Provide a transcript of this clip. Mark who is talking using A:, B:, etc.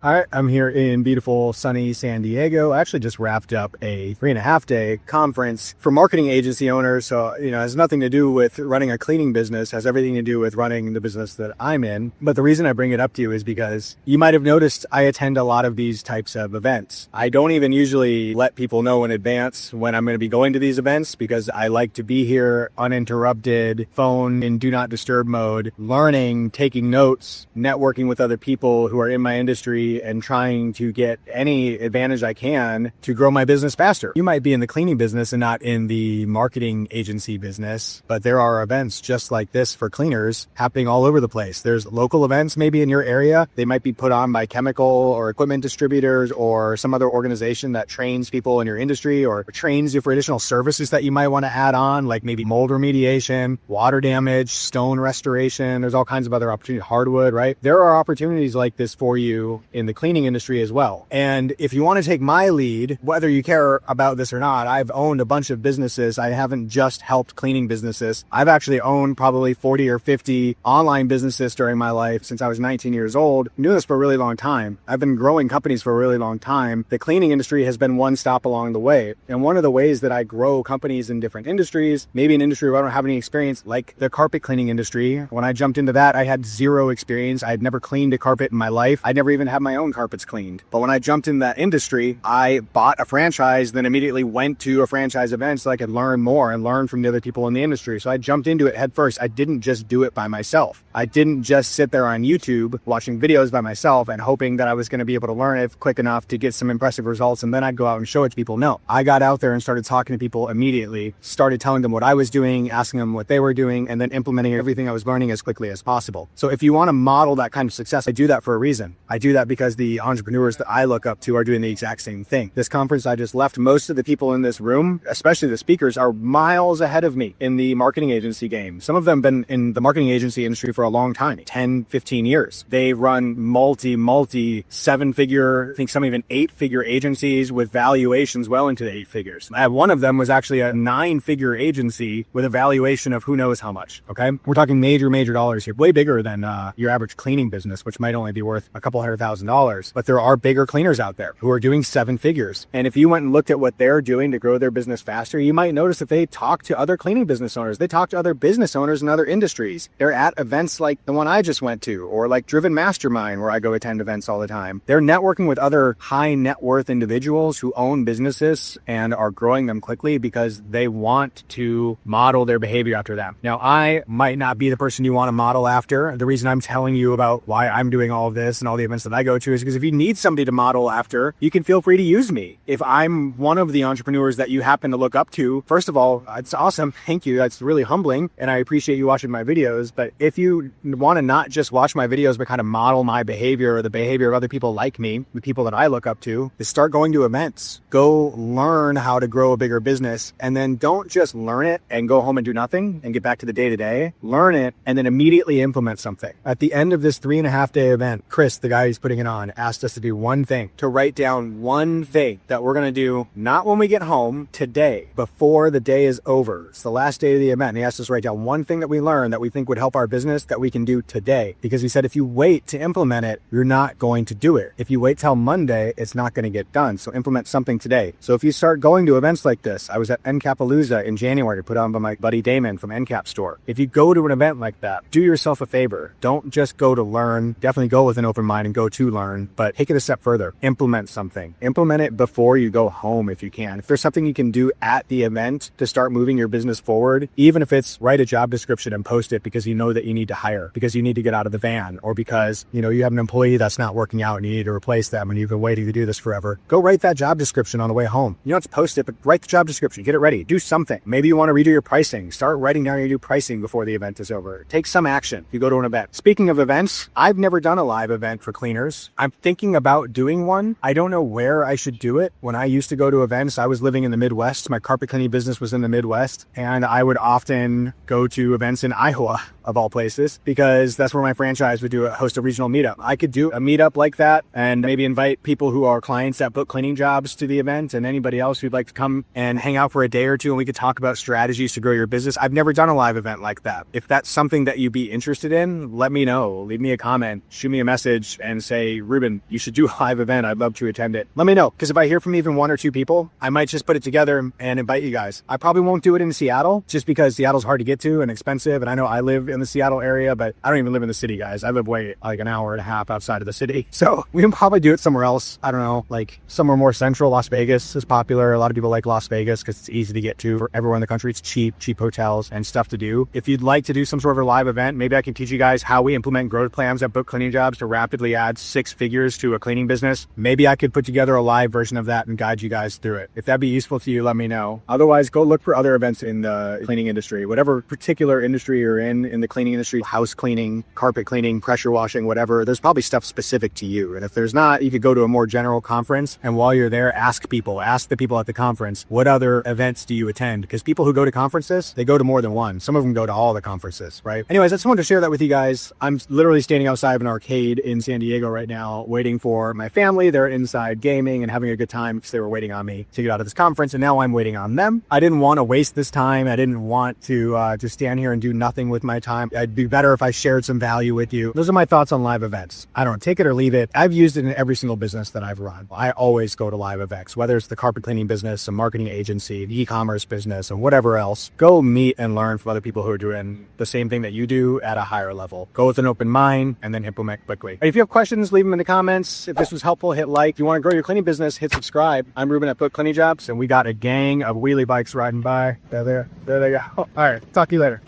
A: All right, I'm here in beautiful, sunny San Diego. I actually just wrapped up a 3.5-day conference for marketing agency owners. So, it has nothing to do with running a cleaning business, has everything to do with running the business that I'm in. But the reason I bring it up to you is because you might have noticed I attend a lot of these types of events. I don't even usually let people know in advance when I'm going to be going to these events because I like to be here uninterrupted, phone in do not disturb mode, learning, taking notes, networking with other people who are in my industry, and trying to get any advantage I can to grow my business faster. You might be in the cleaning business and not in the marketing agency business, but there are events just like this for cleaners happening all over the place. There's local events maybe in your area. They might be put on by chemical or equipment distributors or some other organization that trains people in your industry or trains you for additional services that you might want to add on, like maybe mold remediation, water damage, stone restoration. There's all kinds of other opportunities, hardwood, right? There are opportunities like this for you in the cleaning industry as well. And if you want to take my lead, whether you care about this or not, I've owned a bunch of businesses. I haven't just helped cleaning businesses. I've actually owned probably 40 or 50 online businesses during my life since I was 19 years old. I'm doing this for a really long time. I've been growing companies for a really long time. The cleaning industry has been one stop along the way. And one of the ways that I grow companies in different industries, maybe an industry where I don't have any experience, like the carpet cleaning industry. When I jumped into that, I had zero experience. I had never cleaned a carpet in my life. I'd never even had my own carpets cleaned. But when I jumped in that industry, I bought a franchise, then immediately went to a franchise event so I could learn more and learn from the other people in the industry. So I jumped into it head first. I didn't just do it by myself. I didn't just sit there on YouTube watching videos by myself and hoping that I was going to be able to learn it quick enough to get some impressive results and then I'd go out and show it to people. No, I got out there and started talking to people immediately, started telling them what I was doing, asking them what they were doing, and then implementing everything I was learning as quickly as possible. So if you want to model that kind of success, I do that for a reason. I do that because the entrepreneurs that I look up to are doing the exact same thing. This conference I just left, most of the people in this room, especially the speakers, are miles ahead of me in the marketing agency game. Some of them have been in the marketing agency industry for a long time, 10, 15 years. They run multi seven-figure, I think some even 8-figure agencies with valuations well into the 8 figures. One of them was actually a 9-figure agency with a valuation of who knows how much, okay? We're talking major dollars here, way bigger than your average cleaning business, which might only be worth a couple $100,000. But there are bigger cleaners out there who are doing 7 figures. And if you went and looked at what they're doing to grow their business faster, you might notice that they talk to other cleaning business owners. They talk to other business owners in other industries. They're at events like the one I just went to, or like Driven Mastermind, where I go attend events all the time. They're networking with other high net worth individuals who own businesses and are growing them quickly because they want to model their behavior after them. Now, I might not be the person you want to model after. The reason I'm telling you about why I'm doing all of this and all the events that I go to is because if you need somebody to model after, you can feel free to use me. If I'm one of the entrepreneurs that you happen to look up to, first of all, it's awesome. Thank you. That's really humbling. And I appreciate you watching my videos. But if you want to not just watch my videos, but kind of model my behavior or the behavior of other people like me, the people that I look up to, is start going to events. Go learn how to grow a bigger business. And then don't just learn it and go home and do nothing and get back to the day-to-day. Learn it and then immediately implement something. At the end of this 3.5-day event, Chris, the guy who's putting it on, asked us to do one thing, to write down one thing that we're going to do, not when we get home, today, before the day is over. It's the last day of the event. And he asked us to write down one thing that we learned that we think would help our business that we can do today. Because he said, if you wait to implement it, you're not going to do it. If you wait till Monday, it's not going to get done. So implement something today. So if you start going to events like this, I was at 𝘃𝗶𝗶𝗀 in January, put on by my buddy Damon from NCAP Store. If you go to an event like that, do yourself a favor. Don't just go to learn. Definitely go with an open mind and go to learn, but take it a step further. Implement something. Implement it before you go home if you can. If there's something you can do at the event to start moving your business forward, even if it's write a job description and post it because you know that you need to hire, because you need to get out of the van, or because you have an employee that's not working out and you need to replace them and you've been waiting to do this forever, go write that job description on the way home. You don't have to post it, but write the job description. Get it ready. Do something. Maybe you want to redo your pricing. Start writing down your new pricing before the event is over. Take some action if you go to an event. Speaking of events, I've never done a live event for cleaners. I'm thinking about doing one. I don't know where I should do it. When I used to go to events, I was living in the Midwest. My carpet cleaning business was in the Midwest, and I would often go to events in Iowa, of all places, because that's where my franchise would host a regional meetup. I could do a meetup like that and maybe invite people who are clients at BookCleaningJobs to the event and anybody else who'd like to come and hang out for a day or two and we could talk about strategies to grow your business. I've never done a live event like that. If that's something that you'd be interested in, let me know. Leave me a comment, shoot me a message and say, hey, Ruben, you should do a live event. I'd love to attend it. Let me know. Because if I hear from even 1 or 2 people, I might just put it together and invite you guys. I probably won't do it in Seattle just because Seattle's hard to get to and expensive. And I know I live in the Seattle area, but I don't even live in the city, guys. I live way like an hour and a half outside of the city. So we can probably do it somewhere else. I don't know, like somewhere more central. Las Vegas is popular. A lot of people like Las Vegas because it's easy to get to for everyone in the country. It's cheap hotels and stuff to do. If you'd like to do some sort of a live event, maybe I can teach you guys how we implement growth plans at BookCleaningJobs to rapidly add 6 figures to a cleaning business. Maybe I could put together a live version of that and guide you guys through it. If that'd be useful to you, let me know. Otherwise, go look for other events in the cleaning industry, whatever particular industry you're in the cleaning industry, house cleaning, carpet cleaning, pressure washing, whatever. There's probably stuff specific to you. And if there's not, you could go to a more general conference. And while you're there, ask the people at the conference, what other events do you attend? Because people who go to conferences, they go to more than one. Some of them go to all the conferences, right? Anyways, I just wanted to share that with you guys. I'm literally standing outside of an arcade in San Diego right now, waiting for my family. They're inside gaming and having a good time because they were waiting on me to get out of this conference. And now I'm waiting on them. I didn't want to waste this time. I didn't want to stand here and do nothing with my time. It'd be better if I shared some value with you. Those are my thoughts on live events. I don't know, take it or leave it. I've used it in every single business that I've run. I always go to live events, whether it's the carpet cleaning business, a marketing agency, the e-commerce business, and whatever else. Go meet and learn from other people who are doing the same thing that you do at a higher level. Go with an open mind and then implement quickly. If you have questions, leave them in the comments. If this was helpful, hit like. If you want to grow your cleaning business, hit subscribe. I'm Ruben at BookCleaningJobs, and we got a gang of wheelie bikes riding by. There they go. All right, talk to you later.